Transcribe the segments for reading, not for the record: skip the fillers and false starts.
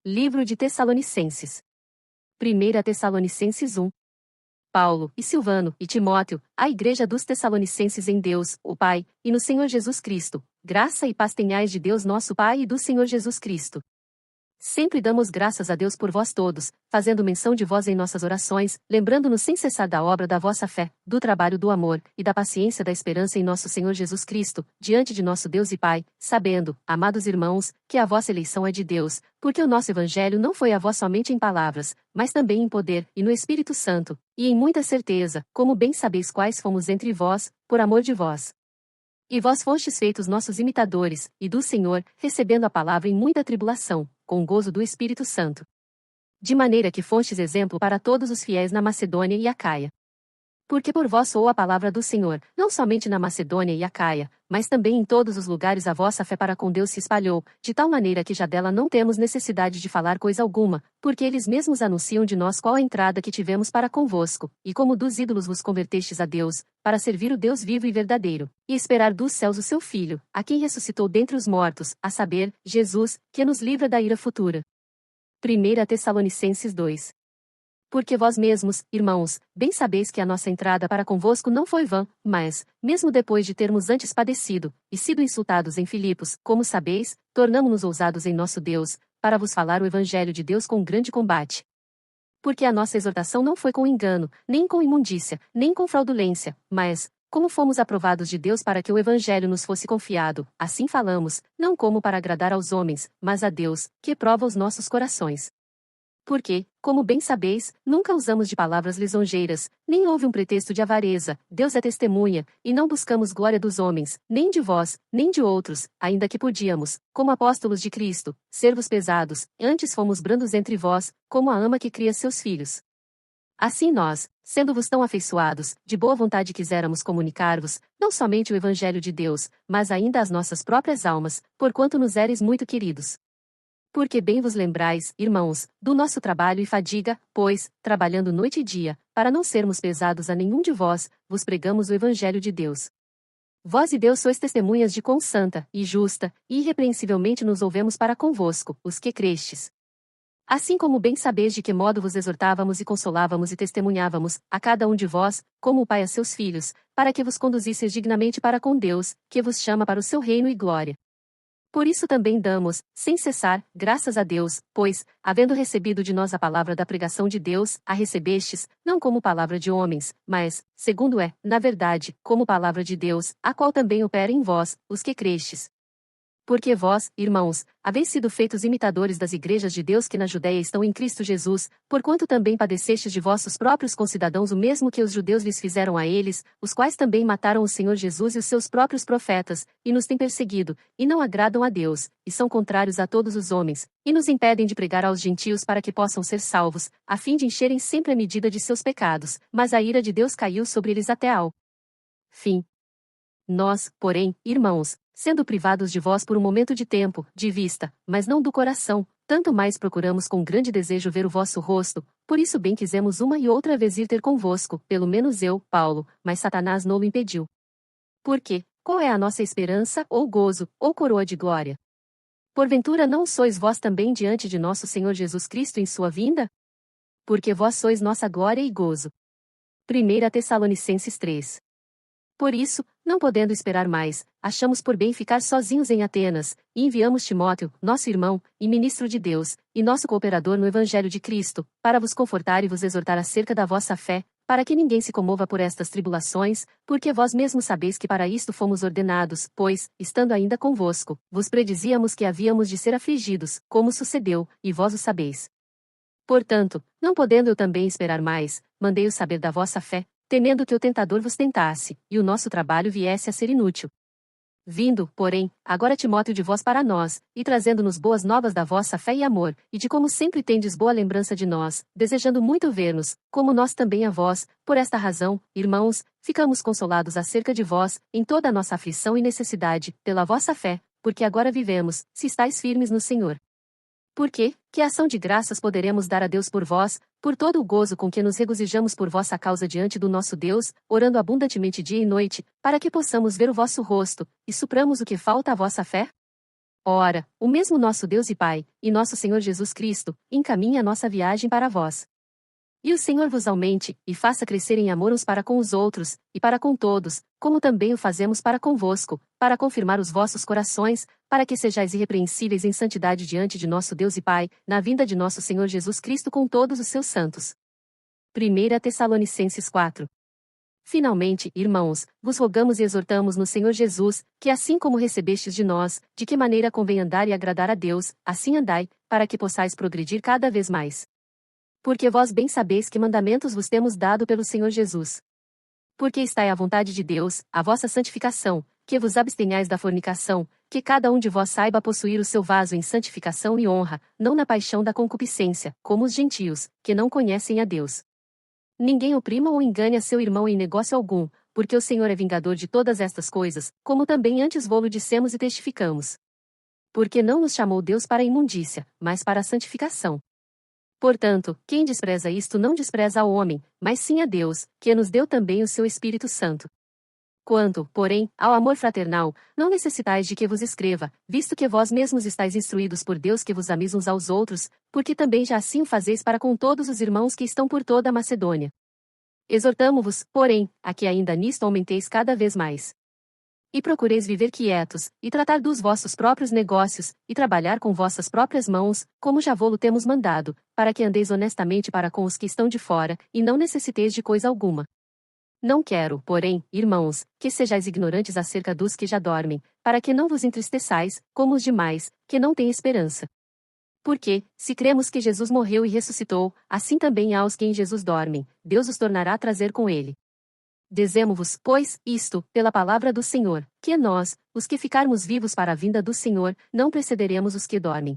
Livro de Tessalonicenses. 1 Tessalonicenses 1. Paulo, e Silvano, e Timóteo, à igreja dos Tessalonicenses em Deus, o Pai, e no Senhor Jesus Cristo, graça e paz tenhais de Deus nosso Pai e do Senhor Jesus Cristo. Sempre damos graças a Deus por vós todos, fazendo menção de vós em nossas orações, lembrando-nos sem cessar da obra da vossa fé, do trabalho do amor, e da paciência da esperança em nosso Senhor Jesus Cristo, diante de nosso Deus e Pai, sabendo, amados irmãos, que a vossa eleição é de Deus, porque o nosso Evangelho não foi a vós somente em palavras, mas também em poder, e no Espírito Santo, e em muita certeza, como bem sabeis quais fomos entre vós, por amor de vós. E vós fostes feitos nossos imitadores, e do Senhor, recebendo a palavra em muita tribulação, com o gozo do Espírito Santo. De maneira que fostes exemplo para todos os fiéis na Macedônia e Acaia. Porque por vós soou a palavra do Senhor, não somente na Macedônia e Acaia, mas também em todos os lugares a vossa fé para com Deus se espalhou, de tal maneira que já dela não temos necessidade de falar coisa alguma, porque eles mesmos anunciam de nós qual a entrada que tivemos para convosco, e como dos ídolos vos convertestes a Deus, para servir o Deus vivo e verdadeiro, e esperar dos céus o seu Filho, a quem ressuscitou dentre os mortos, a saber, Jesus, que nos livra da ira futura. 1 Tessalonicenses 2. Porque vós mesmos, irmãos, bem sabeis que a nossa entrada para convosco não foi vã, mas, mesmo depois de termos antes padecido, e sido insultados em Filipos, como sabeis, tornamo-nos ousados em nosso Deus, para vos falar o Evangelho de Deus com grande combate. Porque a nossa exortação não foi com engano, nem com imundícia, nem com fraudulência, mas, como fomos aprovados de Deus para que o Evangelho nos fosse confiado, assim falamos, não como para agradar aos homens, mas a Deus, que prova os nossos corações. Porque, como bem sabeis, nunca usamos de palavras lisonjeiras, nem houve um pretexto de avareza, Deus é testemunha, e não buscamos glória dos homens, nem de vós, nem de outros, ainda que podíamos, como apóstolos de Cristo, ser-vos pesados, antes fomos brandos entre vós, como a ama que cria seus filhos. Assim nós, sendo-vos tão afeiçoados, de boa vontade quiséramos comunicar-vos, não somente o Evangelho de Deus, mas ainda as nossas próprias almas, porquanto nos éreis muito queridos. Porque bem vos lembrais, irmãos, do nosso trabalho e fadiga, pois, trabalhando noite e dia, para não sermos pesados a nenhum de vós, vos pregamos o Evangelho de Deus. Vós e Deus sois testemunhas de quão santa, e justa, e irrepreensivelmente nos ouvemos para convosco, os que crestes. Assim como bem sabeis de que modo vos exortávamos e consolávamos e testemunhávamos, a cada um de vós, como o Pai a seus filhos, para que vos conduzisseis dignamente para com Deus, que vos chama para o seu reino e glória. Por isso também damos, sem cessar, graças a Deus, pois, havendo recebido de nós a palavra da pregação de Deus, a recebestes, não como palavra de homens, mas, segundo é, na verdade, como palavra de Deus, a qual também opera em vós, os que crestes. Porque vós, irmãos, haveis sido feitos imitadores das igrejas de Deus que na Judéia estão em Cristo Jesus, porquanto também padecestes de vossos próprios concidadãos o mesmo que os judeus lhes fizeram a eles, os quais também mataram o Senhor Jesus e os seus próprios profetas, e nos têm perseguido, e não agradam a Deus, e são contrários a todos os homens, e nos impedem de pregar aos gentios para que possam ser salvos, a fim de encherem sempre a medida de seus pecados, mas a ira de Deus caiu sobre eles até ao fim. Nós, porém, irmãos, sendo privados de vós por um momento de tempo, de vista, mas não do coração, tanto mais procuramos com grande desejo ver o vosso rosto, por isso bem quisemos uma e outra vez ir ter convosco, pelo menos eu, Paulo, mas Satanás não o impediu. Porque, qual é a nossa esperança, ou gozo, ou coroa de glória? Porventura não sois vós também diante de nosso Senhor Jesus Cristo em sua vinda? Porque vós sois nossa glória e gozo. 1 Tessalonicenses 3. Por isso, não podendo esperar mais, achamos por bem ficar sozinhos em Atenas, e enviamos Timóteo, nosso irmão, e ministro de Deus, e nosso cooperador no Evangelho de Cristo, para vos confortar e vos exortar acerca da vossa fé, para que ninguém se comova por estas tribulações, porque vós mesmos sabeis que para isto fomos ordenados, pois, estando ainda convosco, vos predizíamos que havíamos de ser afligidos, como sucedeu, e vós o sabeis. Portanto, não podendo eu também esperar mais, mandei-o saber da vossa fé, temendo que o tentador vos tentasse, e o nosso trabalho viesse a ser inútil. Vindo, porém, agora Timóteo de vós para nós, e trazendo-nos boas novas da vossa fé e amor, e de como sempre tendes boa lembrança de nós, desejando muito ver-nos, como nós também a vós, por esta razão, irmãos, ficamos consolados acerca de vós, em toda a nossa aflição e necessidade, pela vossa fé, porque agora vivemos, se estáis firmes no Senhor. Porque, que ação de graças poderemos dar a Deus por vós, por todo o gozo com que nos regozijamos por vossa causa diante do nosso Deus, orando abundantemente dia e noite, para que possamos ver o vosso rosto, e supramos o que falta à vossa fé? Ora, o mesmo nosso Deus e Pai, e nosso Senhor Jesus Cristo, encaminha a nossa viagem para vós. E o Senhor vos aumente, e faça crescer em amor uns para com os outros, e para com todos, como também o fazemos para convosco, para confirmar os vossos corações, para que sejais irrepreensíveis em santidade diante de nosso Deus e Pai, na vinda de nosso Senhor Jesus Cristo com todos os seus santos. 1 Tessalonicenses 4. Finalmente, irmãos, vos rogamos e exortamos no Senhor Jesus, que assim como recebestes de nós, de que maneira convém andar e agradar a Deus, assim andai, para que possais progredir cada vez mais. Porque vós bem sabeis que mandamentos vos temos dado pelo Senhor Jesus. Porque está à vontade de Deus, a vossa santificação, que vos abstenhais da fornicação, que cada um de vós saiba possuir o seu vaso em santificação e honra, não na paixão da concupiscência, como os gentios, que não conhecem a Deus. Ninguém oprima ou engane a seu irmão em negócio algum, porque o Senhor é vingador de todas estas coisas, como também antes vô-lo dissemos e testificamos. Porque não nos chamou Deus para a imundícia, mas para a santificação. Portanto, quem despreza isto não despreza ao homem, mas sim a Deus, que nos deu também o seu Espírito Santo. Quanto, porém, ao amor fraternal, não necessitais de que vos escreva, visto que vós mesmos estáis instruídos por Deus que vos ameis uns aos outros, porque também já assim o fazeis para com todos os irmãos que estão por toda a Macedônia. Exortamo-vos, porém, a que ainda nisto aumenteis cada vez mais. E procureis viver quietos, e tratar dos vossos próprios negócios, e trabalhar com vossas próprias mãos, como já vô-lo temos mandado, para que andeis honestamente para com os que estão de fora, e não necessiteis de coisa alguma. Não quero, porém, irmãos, que sejais ignorantes acerca dos que já dormem, para que não vos entristeçais, como os demais, que não têm esperança. Porque, se cremos que Jesus morreu e ressuscitou, assim também aos que em Jesus dormem, Deus os tornará a trazer com ele. Dizemo-vos, pois, isto, pela palavra do Senhor, que nós, os que ficarmos vivos para a vinda do Senhor, não precederemos os que dormem.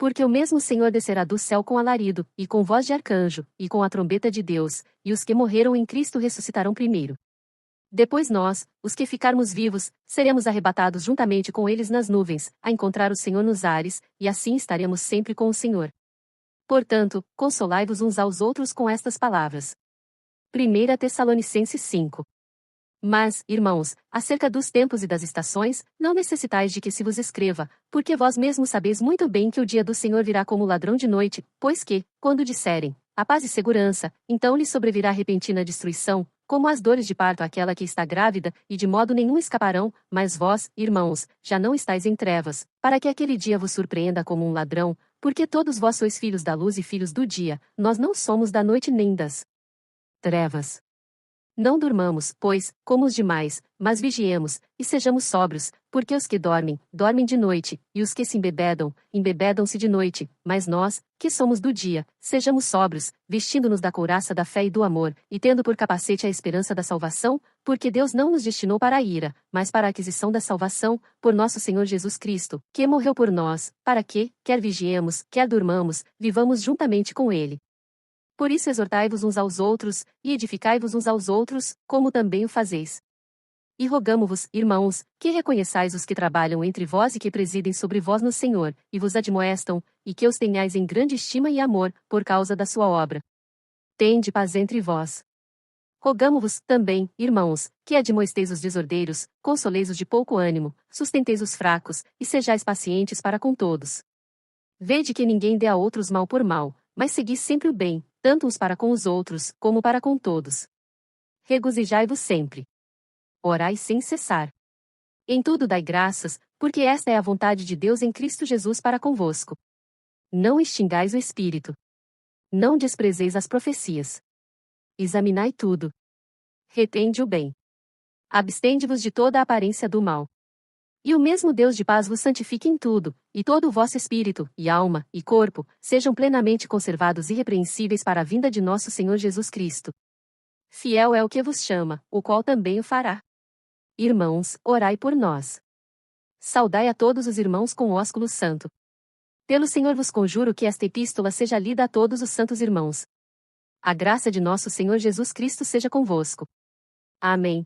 Porque o mesmo Senhor descerá do céu com alarido, e com voz de arcanjo, e com a trombeta de Deus, e os que morreram em Cristo ressuscitarão primeiro. Depois nós, os que ficarmos vivos, seremos arrebatados juntamente com eles nas nuvens, a encontrar o Senhor nos ares, e assim estaremos sempre com o Senhor. Portanto, consolai-vos uns aos outros com estas palavras. 1 Tessalonicenses 5. Mas, irmãos, acerca dos tempos e das estações, não necessitais de que se vos escreva, porque vós mesmos sabeis muito bem que o dia do Senhor virá como ladrão de noite, pois que, quando disserem, a paz e segurança, então lhes sobrevirá repentina destruição, como as dores de parto àquela que está grávida, e de modo nenhum escaparão, mas vós, irmãos, já não estáis em trevas, para que aquele dia vos surpreenda como um ladrão, porque todos vós sois filhos da luz e filhos do dia, nós não somos da noite nem das trevas. Não durmamos, pois, como os demais, mas vigiemos, e sejamos sóbrios, porque os que dormem, dormem de noite, e os que se embebedam, embebedam-se de noite, mas nós, que somos do dia, sejamos sóbrios, vestindo-nos da couraça da fé e do amor, e tendo por capacete a esperança da salvação, porque Deus não nos destinou para a ira, mas para a aquisição da salvação, por nosso Senhor Jesus Cristo, que morreu por nós, para que, quer vigiemos, quer durmamos, vivamos juntamente com Ele. Por isso exortai-vos uns aos outros, e edificai-vos uns aos outros, como também o fazeis. E rogamo-vos, irmãos, que reconheçais os que trabalham entre vós e que presidem sobre vós no Senhor, e vos admoestam, e que os tenhais em grande estima e amor, por causa da sua obra. Tende paz entre vós. Rogamo-vos, também, irmãos, que admoesteis os desordeiros, consoleis os de pouco ânimo, sustenteis os fracos, e sejais pacientes para com todos. Vede que ninguém dê a outros mal por mal, mas segui sempre o bem, tanto uns para com os outros, como para com todos. Regozijai-vos sempre. Orai sem cessar. Em tudo dai graças, porque esta é a vontade de Deus em Cristo Jesus para convosco. Não extingais o espírito. Não desprezeis as profecias. Examinai tudo. Retende o bem. Abstende-vos de toda a aparência do mal. E o mesmo Deus de paz vos santifique em tudo, e todo o vosso espírito, e alma, e corpo, sejam plenamente conservados irrepreensíveis para a vinda de nosso Senhor Jesus Cristo. Fiel é o que vos chama, o qual também o fará. Irmãos, orai por nós. Saudai a todos os irmãos com ósculo santo. Pelo Senhor vos conjuro que esta epístola seja lida a todos os santos irmãos. A graça de nosso Senhor Jesus Cristo seja convosco. Amém.